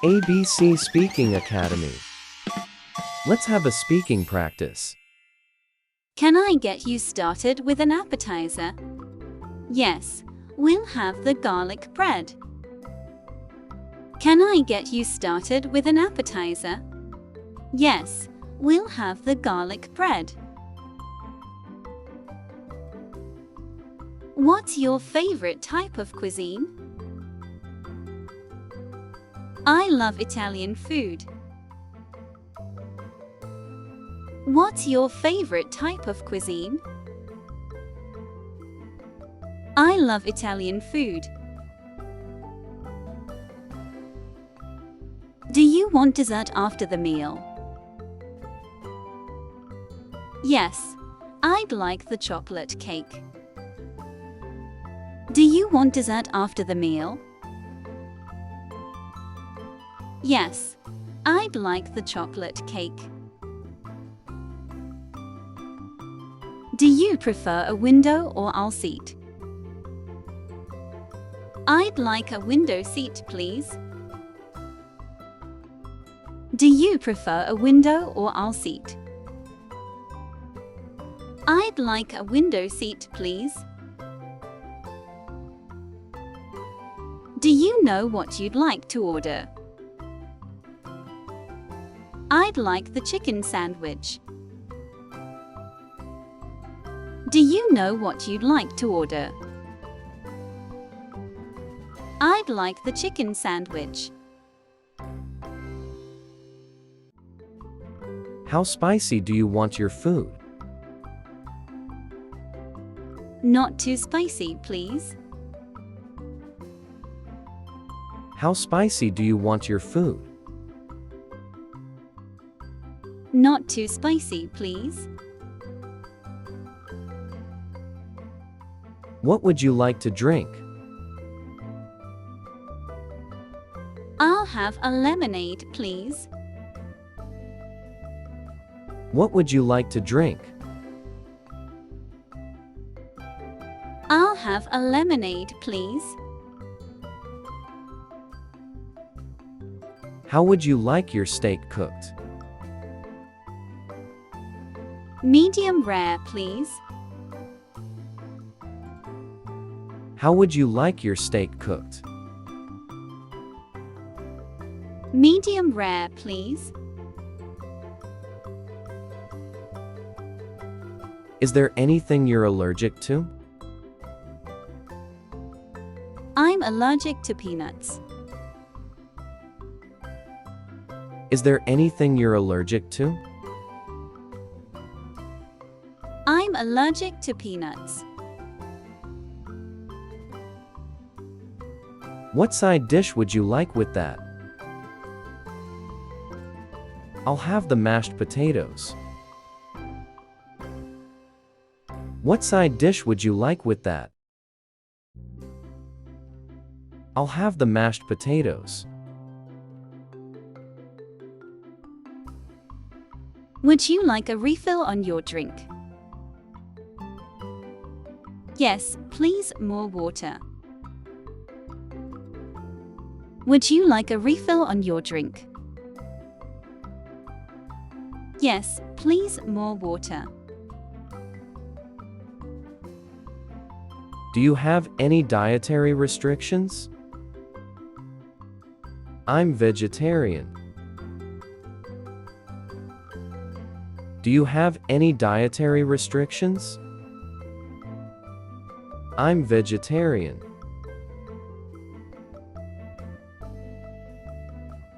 ABC Speaking Academy. Let's have a speaking practice. Can I get you started with an appetizer? Yes, we'll have the garlic bread. Can I get you started with an appetizer? Yes, we'll have the garlic bread. What's your favorite type of cuisine? I love Italian food. What's your favorite type of cuisine? I love Italian food. Do you want dessert after the meal? Yes, I'd like the chocolate cake. Do you want dessert after the meal? Yes, I'd like the chocolate cake. Do you prefer a window or aisle seat? I'd like a window seat, please. Do you prefer a window or aisle seat? I'd like a window seat, please. Do you know what you'd like to order? I'd like the chicken sandwich. Do you know what you'd like to order? I'd like the chicken sandwich. How spicy do you want your food? Not too spicy, please. How spicy do you want your food? Not too spicy, please. What would you like to drink? I'll have a lemonade, please. What would you like to drink? I'll have a lemonade, please. How would you like your steak cooked? Medium rare, please. How would you like your steak cooked? Medium rare, please. Is there anything you're allergic to? I'm allergic to peanuts. Is there anything you're allergic to? I'm allergic to peanuts. What side dish would you like with that? I'll have the mashed potatoes. What side dish would you like with that? I'll have the mashed potatoes. Would you like a refill on your drink? Yes, please, more water. Would you like a refill on your drink? Yes, please, more water. Do you have any dietary restrictions? I'm vegetarian. Do you have any dietary restrictions? I'm vegetarian.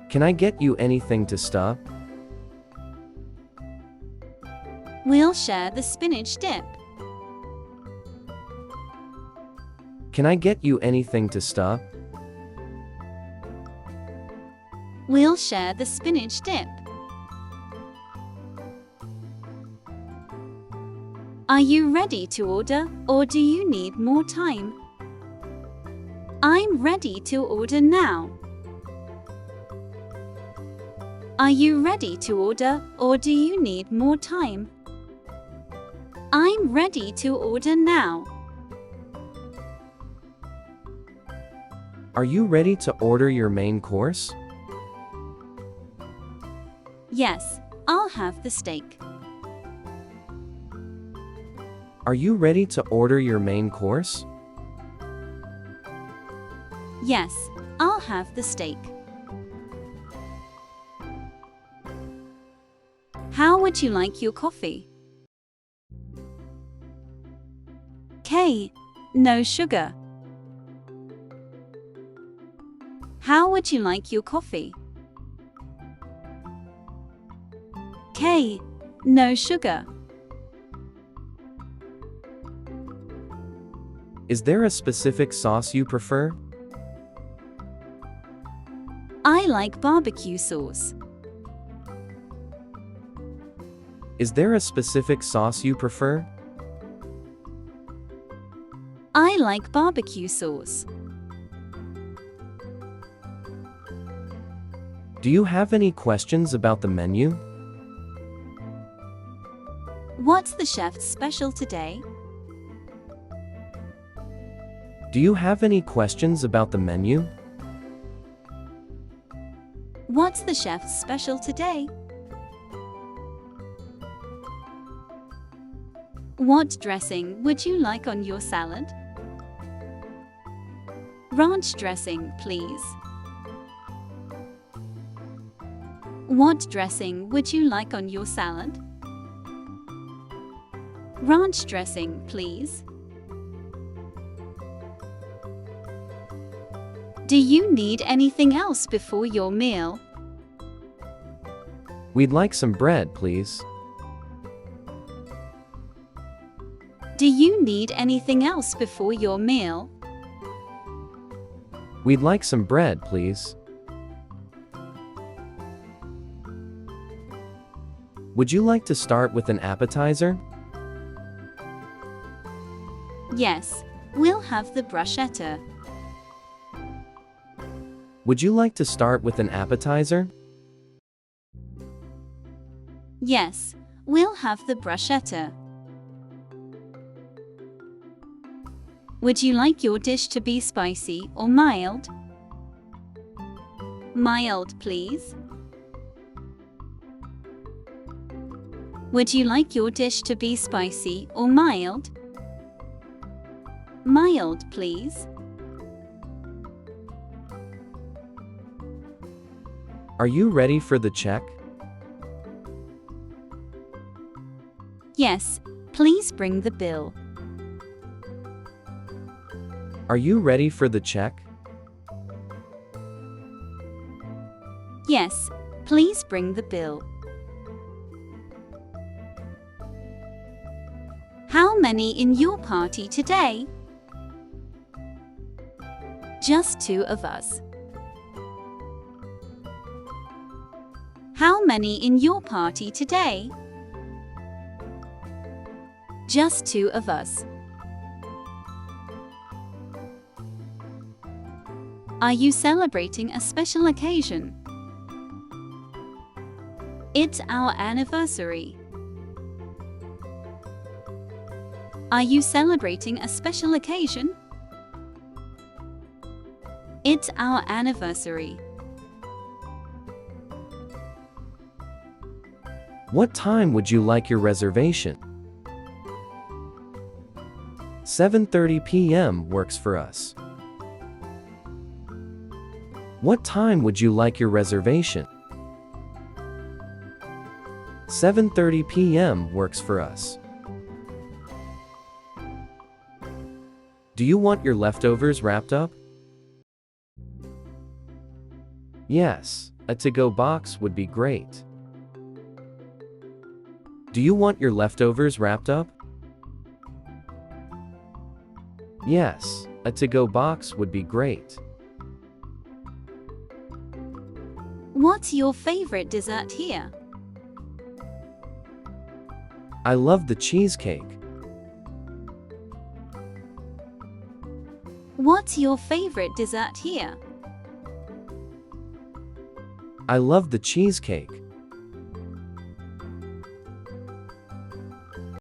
Can I get you anything to stop? We'll share the spinach dip. Can I get you anything to stop? We'll share the spinach dip. Are you ready to order, or do you need more time? I'm ready to order now. Are you ready to order, or do you need more time? I'm ready to order now. Are you ready to order your main course? Yes, I'll have the steak. Are you ready to order your main course? Yes, I'll have the steak. How would you like your coffee? K. No sugar. How would you like your coffee? K. No sugar. Is there a specific sauce you prefer? I like barbecue sauce. Is there a specific sauce you prefer? I like barbecue sauce. Do you have any questions about the menu? What's the chef's special today? Do you have any questions about the menu? What's the chef's special today? What dressing would you like on your salad? Ranch dressing, please. What dressing would you like on your salad? Ranch dressing, please. Do you need anything else before your meal? We'd like some bread, please. Do you need anything else before your meal? We'd like some bread, please. Would you like to start with an appetizer? Yes, we'll have the bruschetta. Would you like to start with an appetizer? Yes, we'll have the bruschetta. Would you like your dish to be spicy or mild? Mild, please. Would you like your dish to be spicy or mild? Mild, please. Are you ready for the check? Yes, please bring the bill. Are you ready for the check? Yes, please bring the bill. How many in your party today? Just 2 of us. How many in your party today? Just 2 of us. Are you celebrating a special occasion? It's our anniversary. Are you celebrating a special occasion? It's our anniversary. What time would you like your reservation? 7:30 p.m. works for us. What time would you like your reservation? 7:30 p.m. works for us. Do you want your leftovers wrapped up? Yes, a to-go box would be great. Do you want your leftovers wrapped up? Yes, a to-go box would be great. What's your favorite dessert here? I love the cheesecake. What's your favorite dessert here? I love the cheesecake.